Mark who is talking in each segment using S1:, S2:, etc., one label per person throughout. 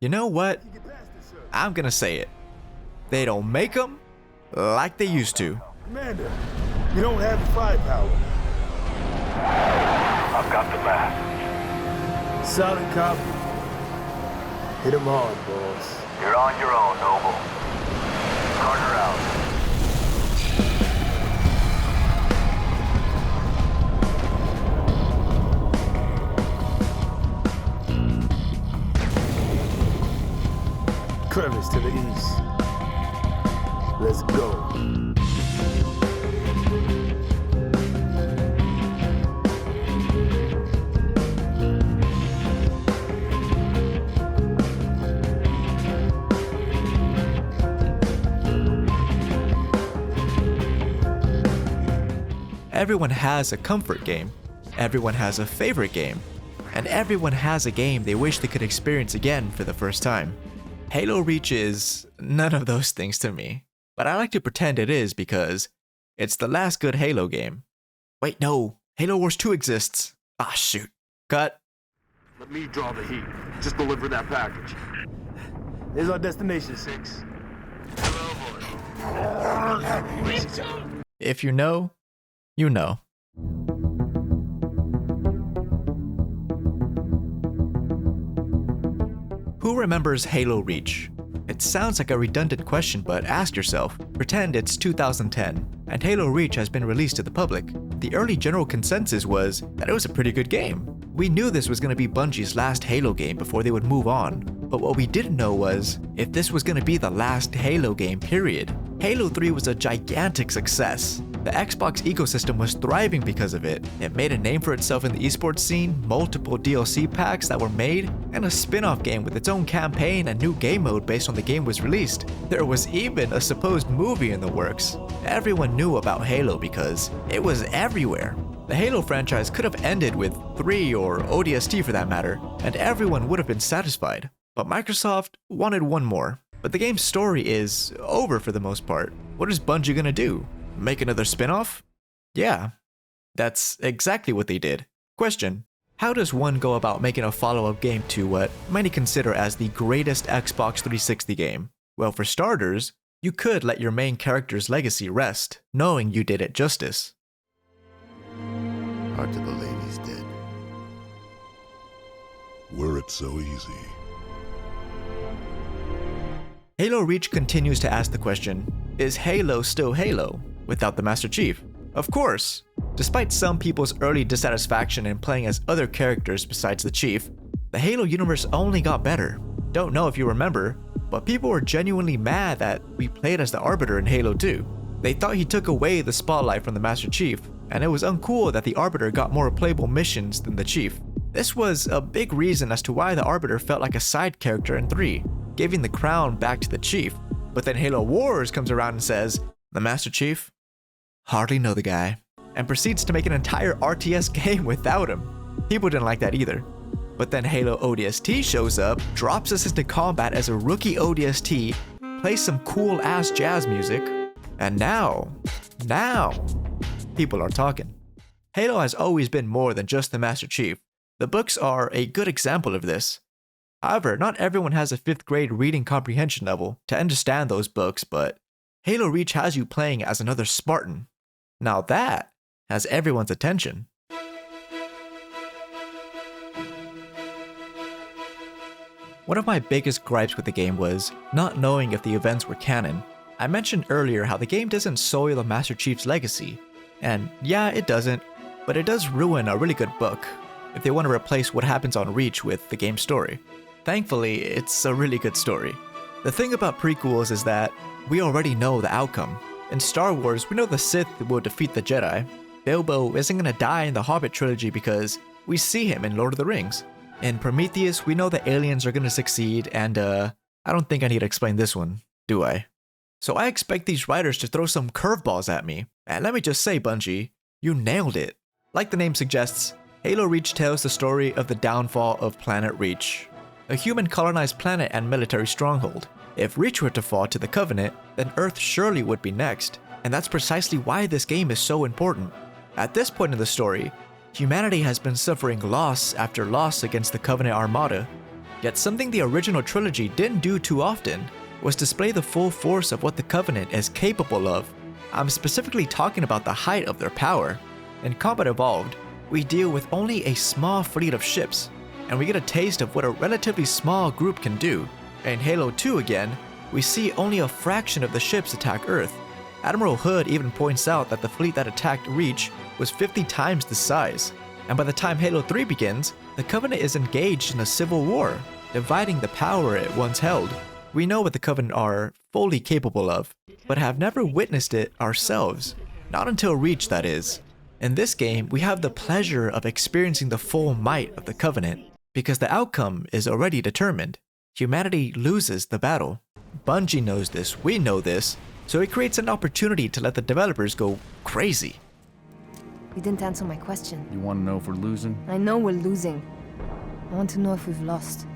S1: You know what? I'm gonna say it. They don't make them like they used to.
S2: Commander, you don't have the firepower.
S3: I've got the mask.
S2: Solid copy. Hit him hard, boss.
S3: You're on your own, Noble. Carter out.
S2: Crevice to the east. Let's go.
S1: Everyone has a comfort game, everyone has a favorite game, and everyone has a game they wish they could experience again for the first time. Halo Reach is none of those things to me, but I like to pretend it is because it's the last good Halo game. Wait, no, Halo Wars 2 exists. Ah, shoot. Cut.
S4: Let me draw the heat. Just deliver that package.
S2: Here's our destination, 6.
S1: If you know, you know. Who remembers Halo Reach? It sounds like a redundant question, but ask yourself. Pretend it's 2010, and Halo Reach has been released to the public. The early general consensus was that it was a pretty good game. We knew this was going to be Bungie's last Halo game before they would move on, but what we didn't know was if this was going to be the last Halo game, period. Halo 3 was a gigantic success. The Xbox ecosystem was thriving because of it. It made a name for itself in the esports scene, multiple DLC packs that were made, and a spin-off game with its own campaign and new game mode based on the game was released. There was even a supposed movie in the works. Everyone knew about Halo because it was everywhere. The Halo franchise could have ended with 3 or ODST for that matter, and everyone would have been satisfied. But Microsoft wanted one more. But the game's story is over for the most part. What is Bungie gonna do? Make another spin-off? Yeah, that's exactly what they did. Question: how does one go about making a follow-up game to what many consider as the greatest Xbox 360 game? Well, for starters, you could let your main character's legacy rest, knowing you did it justice.
S5: Heart to the lady's dead.
S6: Were it so easy?
S1: Halo Reach continues to ask the question, is Halo still Halo without the Master Chief? Of course! Despite some people's early dissatisfaction in playing as other characters besides the Chief, the Halo universe only got better. Don't know if you remember, but people were genuinely mad that we played as the Arbiter in Halo 2. They thought he took away the spotlight from the Master Chief, and it was uncool that the Arbiter got more playable missions than the Chief. This was a big reason as to why the Arbiter felt like a side character in 3, giving the crown back to the Chief. But then Halo Wars comes around and says, the Master Chief? Hardly know the guy, and proceeds to make an entire RTS game without him. People didn't like that either. But then Halo ODST shows up, drops us into combat as a rookie ODST, plays some cool ass jazz music, and now, people are talking. Halo has always been more than just the Master Chief. The books are a good example of this. However, not everyone has a 5th grade reading comprehension level to understand those books, but Halo Reach has you playing as another Spartan. Now that has everyone's attention. One of my biggest gripes with the game was not knowing if the events were canon. I mentioned earlier how the game doesn't soil the Master Chief's legacy. And yeah, it doesn't, but it does ruin a really good book if they want to replace what happens on Reach with the game's story. Thankfully, it's a really good story. The thing about prequels is that we already know the outcome. In Star Wars, we know the Sith will defeat the Jedi. Bilbo isn't gonna die in the Hobbit trilogy because we see him in Lord of the Rings. In Prometheus, we know the aliens are gonna succeed, and I don't think I need to explain this one, do I? So I expect these writers to throw some curveballs at me. And let me just say, Bungie, you nailed it. Like the name suggests, Halo Reach tells the story of the downfall of Planet Reach, a human-colonized planet and military stronghold. If Reach were to fall to the Covenant, then Earth surely would be next, and that's precisely why this game is so important. At this point in the story, humanity has been suffering loss after loss against the Covenant Armada. Yet something the original trilogy didn't do too often was display the full force of what the Covenant is capable of. I'm specifically talking about the height of their power. In Combat Evolved, we deal with only a small fleet of ships, and we get a taste of what a relatively small group can do. In Halo 2 again, we see only a fraction of the ships attack Earth. Admiral Hood even points out that the fleet that attacked Reach was 50 times the size. And by the time Halo 3 begins, the Covenant is engaged in a civil war, dividing the power it once held. We know what the Covenant are fully capable of, but have never witnessed it ourselves. Not until Reach, that is. In this game, we have the pleasure of experiencing the full might of the Covenant, because the outcome is already determined. Humanity loses the battle. Bungie knows this, we know this, so it creates an opportunity to let the developers go crazy.
S5: You didn't answer my question.
S7: You want to know if we're losing?
S5: I know we're losing. I want to know if we've lost.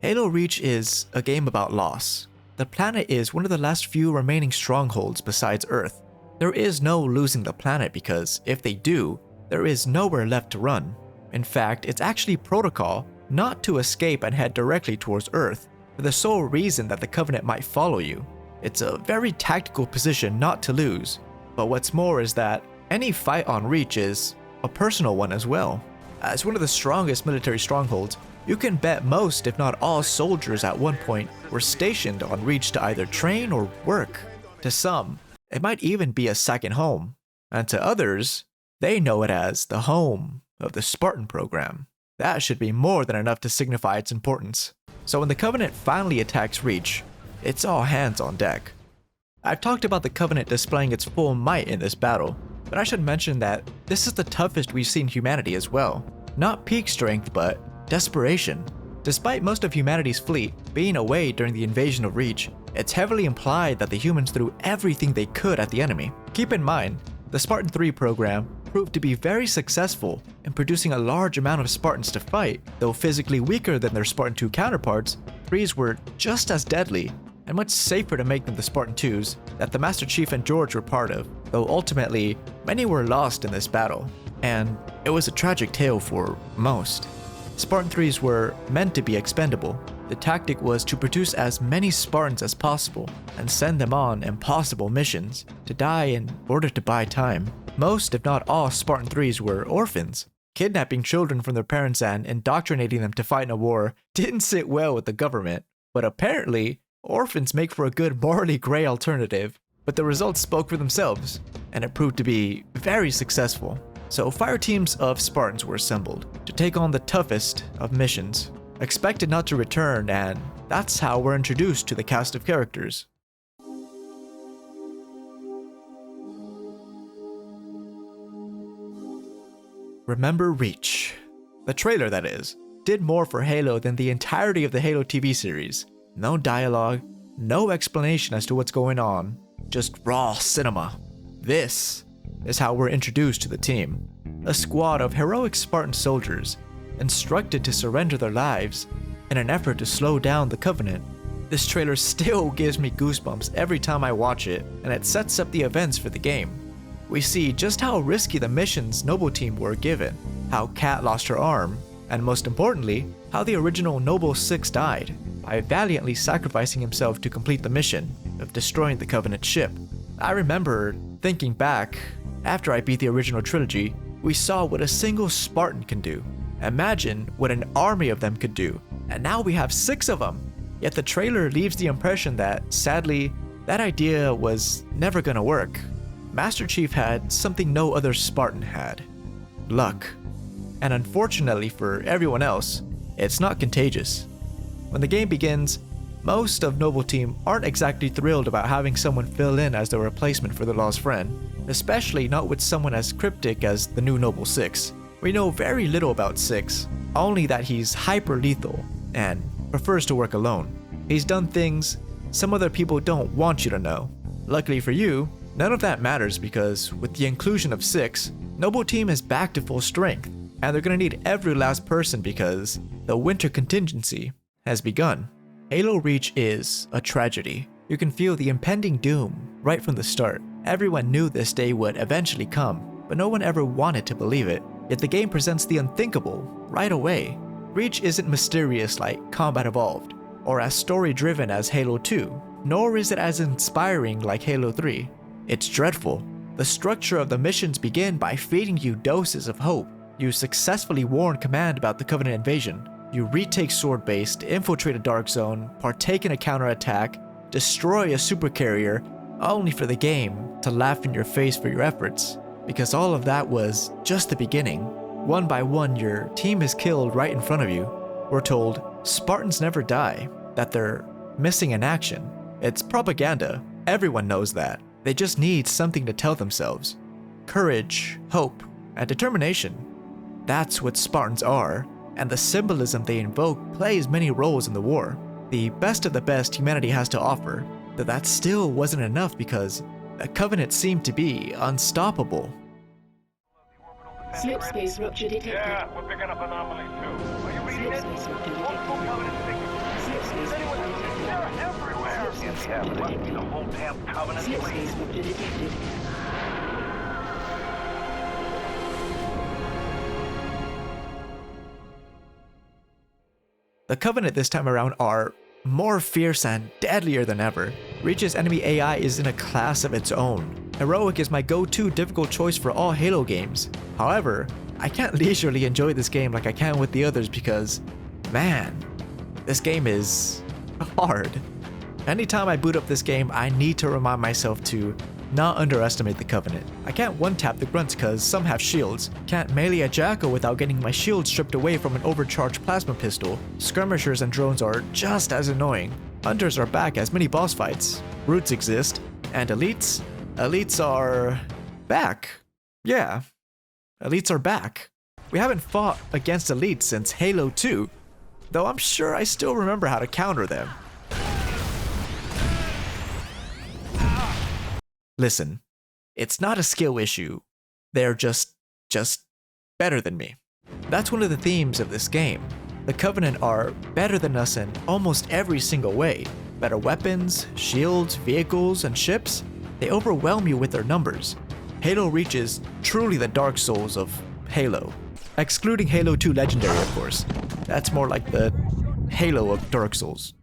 S1: Halo Reach is a game about loss. The planet is one of the last few remaining strongholds besides Earth. There is no losing the planet because, if they do, there is nowhere left to run. In fact, it's actually protocol not to escape and head directly towards Earth, for the sole reason that the Covenant might follow you. It's a very tactical position not to lose, but what's more is that any fight on Reach is a personal one as well. As one of the strongest military strongholds, you can bet most, if not all, soldiers at one point were stationed on Reach to either train or work. To some, it might even be a second home, and to others, they know it as the home of the Spartan program. That should be more than enough to signify its importance. So when the Covenant finally attacks Reach, it's all hands on deck. I've talked about the Covenant displaying its full might in this battle, but I should mention that this is the toughest we've seen humanity as well. Not peak strength, but desperation. Despite most of humanity's fleet being away during the invasion of Reach, it's heavily implied that the humans threw everything they could at the enemy. Keep in mind, the Spartan 3 program proved to be very successful in producing a large amount of Spartans to fight. Though physically weaker than their Spartan 2 counterparts, 3s were just as deadly and much safer to make than the Spartan 2s that the Master Chief and George were part of, though ultimately, many were lost in this battle, and it was a tragic tale for most. Spartan 3s were meant to be expendable. The tactic was to produce as many Spartans as possible and send them on impossible missions to die in order to buy time. Most, if not all, Spartan 3s were orphans. Kidnapping children from their parents and indoctrinating them to fight in a war didn't sit well with the government, but apparently, orphans make for a good morally gray alternative. But the results spoke for themselves, and it proved to be very successful. So fire teams of Spartans were assembled to take on the toughest of missions, expected not to return, and that's how we're introduced to the cast of characters. Remember Reach. The trailer, that is, did more for Halo than the entirety of the Halo TV series. No dialogue, no explanation as to what's going on, just raw cinema. This is how we're introduced to the team. A squad of heroic Spartan soldiers, instructed to surrender their lives in an effort to slow down the Covenant. This trailer still gives me goosebumps every time I watch it, and it sets up the events for the game. We see just how risky the missions Noble Team were given, how Kat lost her arm, and most importantly, how the original Noble 6 died by valiantly sacrificing himself to complete the mission of destroying the Covenant ship. I remember thinking back, after I beat the original trilogy, we saw what a single Spartan can do. Imagine what an army of them could do, and now we have 6 of them. Yet the trailer leaves the impression that, sadly, that idea was never gonna work. Master Chief had something no other Spartan had: luck. And unfortunately for everyone else, it's not contagious. When the game begins, most of Noble Team aren't exactly thrilled about having someone fill in as their replacement for their lost friend, especially not with someone as cryptic as the new Noble 6. We know very little about 6, only that he's hyper lethal and prefers to work alone. He's done things some other people don't want you to know. Luckily for you, none of that matters because with the inclusion of 6, Noble Team is back to full strength, and they're gonna need every last person because the winter contingency has begun. Halo Reach is a tragedy. You can feel the impending doom right from the start. Everyone knew this day would eventually come, but no one ever wanted to believe it. Yet the game presents the unthinkable right away. Reach isn't mysterious like Combat Evolved, or as story-driven as Halo 2, nor is it as inspiring like Halo 3. It's dreadful. The structure of the missions begin by feeding you doses of hope. You successfully warn Command about the Covenant invasion. You retake Sword Base to infiltrate a dark zone, partake in a counterattack, destroy a supercarrier, only for the game to laugh in your face for your efforts. Because all of that was just the beginning. One by one, your team is killed right in front of you. We're told Spartans never die, that they're missing in action. It's propaganda. Everyone knows that. They just need something to tell themselves. Courage, hope, and determination. That's what Spartans are, and the symbolism they invoke plays many roles in the war. The best of the best humanity has to offer, but that still wasn't enough because the Covenant seemed to be unstoppable.
S7: Slip space rupture detected.
S3: Yeah, we're picking up anomalies too. Are you reading it?
S7: Slip space rupture
S3: Multiple
S7: detected.
S3: Covenant signatures.
S7: Slip space
S3: Anyone
S7: rupture
S3: see?
S7: detected.
S3: They're everywhere.
S7: Slip space
S3: Yeah,
S7: rupture
S3: but must be the
S7: detected.
S3: whole damn Covenant
S7: Slip
S3: fleet.
S7: space rupture detected.
S1: The Covenant this time around are more fierce and deadlier than ever. Reach's enemy AI is in a class of its own. Heroic is my go-to difficult choice for all Halo games. However, I can't leisurely enjoy this game like I can with the others because, man, this game is hard. Anytime I boot up this game, I need to remind myself to not underestimate the Covenant. I can't one-tap the grunts cause some have shields, can't melee a jackal without getting my shield stripped away from an overcharged plasma pistol. Skirmishers and drones are just as annoying. Hunters are back as mini boss fights. Roots exist. And elites? Elites are back. Yeah, elites are back. We haven't fought against elites since Halo 2, though I'm sure I still remember how to counter them. Listen, it's not a skill issue. They're just better than me. That's one of the themes of this game. The Covenant are better than us in almost every single way. Better weapons, shields, vehicles, and ships. They overwhelm you with their numbers. Halo Reach is truly the Dark Souls of Halo. Excluding Halo 2 Legendary, of course. That's more like the Halo of Dark Souls.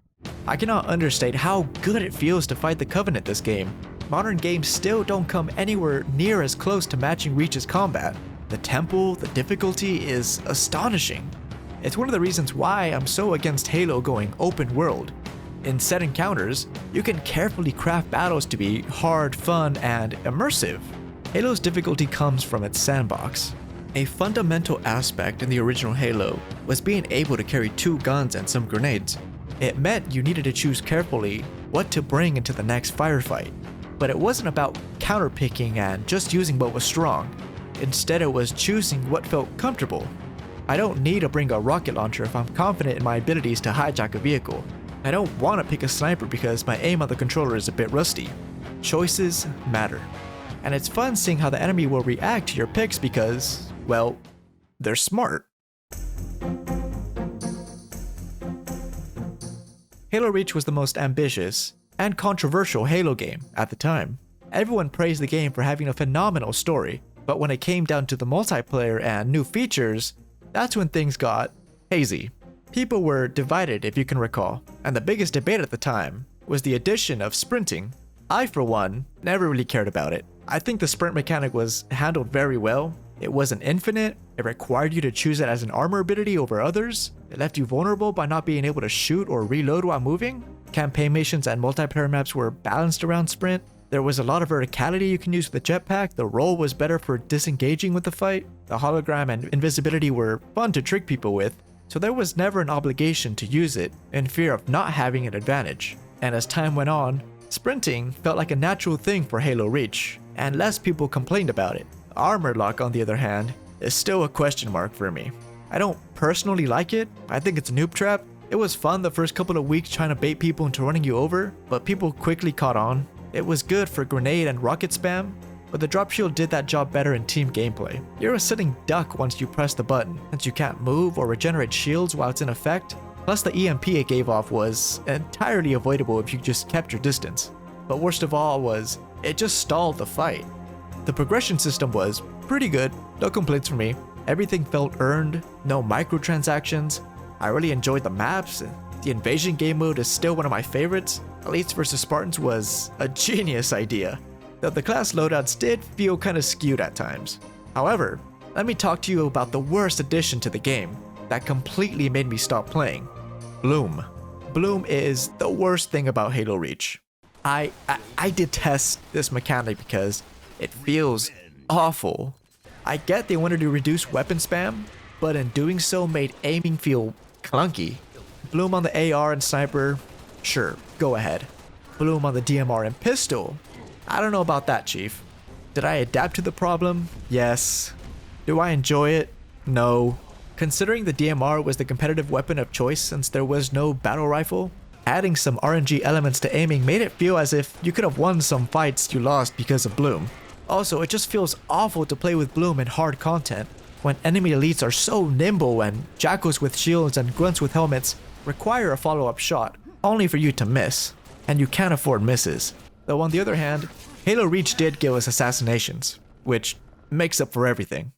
S1: I cannot understate how good it feels to fight the Covenant this game. Modern games still don't come anywhere near as close to matching Reach's combat. The tempo, the difficulty is astonishing. It's one of the reasons why I'm so against Halo going open world. In set encounters, you can carefully craft battles to be hard, fun, and immersive. Halo's difficulty comes from its sandbox. A fundamental aspect in the original Halo was being able to carry 2 guns and some grenades. It meant you needed to choose carefully what to bring into the next firefight. But it wasn't about counterpicking and just using what was strong. Instead, it was choosing what felt comfortable. I don't need to bring a rocket launcher if I'm confident in my abilities to hijack a vehicle. I don't want to pick a sniper because my aim on the controller is a bit rusty. Choices matter. And it's fun seeing how the enemy will react to your picks because, well, they're smart. Halo Reach was the most ambitious and controversial Halo game at the time. Everyone praised the game for having a phenomenal story, but when it came down to the multiplayer and new features, that's when things got hazy. People were divided, if you can recall, and the biggest debate at the time was the addition of sprinting. I, for one, never really cared about it. I think the sprint mechanic was handled very well. It wasn't infinite, it required you to choose it as an armor ability over others, it left you vulnerable by not being able to shoot or reload while moving. Campaign missions and multiplayer maps were balanced around sprint. There was a lot of verticality you can use with the jetpack, the roll was better for disengaging with the fight, the hologram and invisibility were fun to trick people with, so there was never an obligation to use it in fear of not having an advantage. And as time went on, sprinting felt like a natural thing for Halo Reach, and less people complained about it. Armor lock, on the other hand, is still a question mark for me. I don't personally like it, I think it's a noob trap. It was fun the first couple of weeks trying to bait people into running you over, but people quickly caught on. It was good for grenade and rocket spam, but the drop shield did that job better in team gameplay. You're a sitting duck once you press the button, since you can't move or regenerate shields while it's in effect. Plus the EMP it gave off was entirely avoidable if you just kept your distance. But worst of all was, it just stalled the fight. The progression system was pretty good, no complaints from me. Everything felt earned, no microtransactions. I really enjoyed the maps. The invasion game mode is still one of my favorites. Elites vs Spartans was a genius idea, though the class loadouts did feel kinda skewed at times. However, let me talk to you about the worst addition to the game that completely made me stop playing. Bloom. Bloom is the worst thing about Halo Reach. I detest this mechanic because it feels awful. I get they wanted to reduce weapon spam, but in doing so made aiming feel clunky. Bloom on the AR and sniper, sure, go ahead. Bloom on the DMR and pistol, I don't know about that, Chief. Did I adapt to the problem? Yes. Do I enjoy it? No. Considering the DMR was the competitive weapon of choice since there was no battle rifle, adding some RNG elements to aiming made it feel as if you could have won some fights you lost because of Bloom. Also, it just feels awful to play with Bloom in hard content when enemy elites are so nimble and jackals with shields and grunts with helmets require a follow-up shot only for you to miss, and you can't afford misses. Though on the other hand, Halo Reach did give us assassinations, which makes up for everything.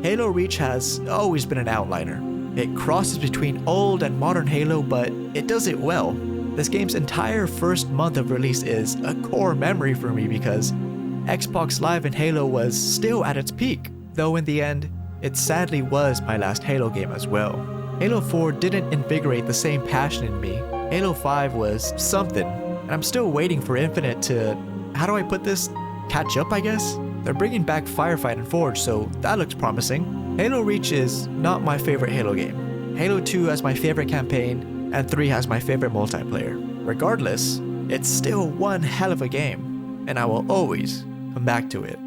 S1: Halo Reach has always been an outliner. It crosses between old and modern Halo, but it does it well. This game's entire first month of release is a core memory for me because Xbox Live in Halo was still at its peak, though in the end, it sadly was my last Halo game as well. Halo 4 didn't invigorate the same passion in me. Halo 5 was something, and I'm still waiting for Infinite to, how do I put this, catch up I guess? They're bringing back Firefight and Forge, so that looks promising. Halo Reach is not my favorite Halo game. Halo 2 has my favorite campaign, and 3 has my favorite multiplayer. Regardless, it's still one hell of a game, and I will always come back to it.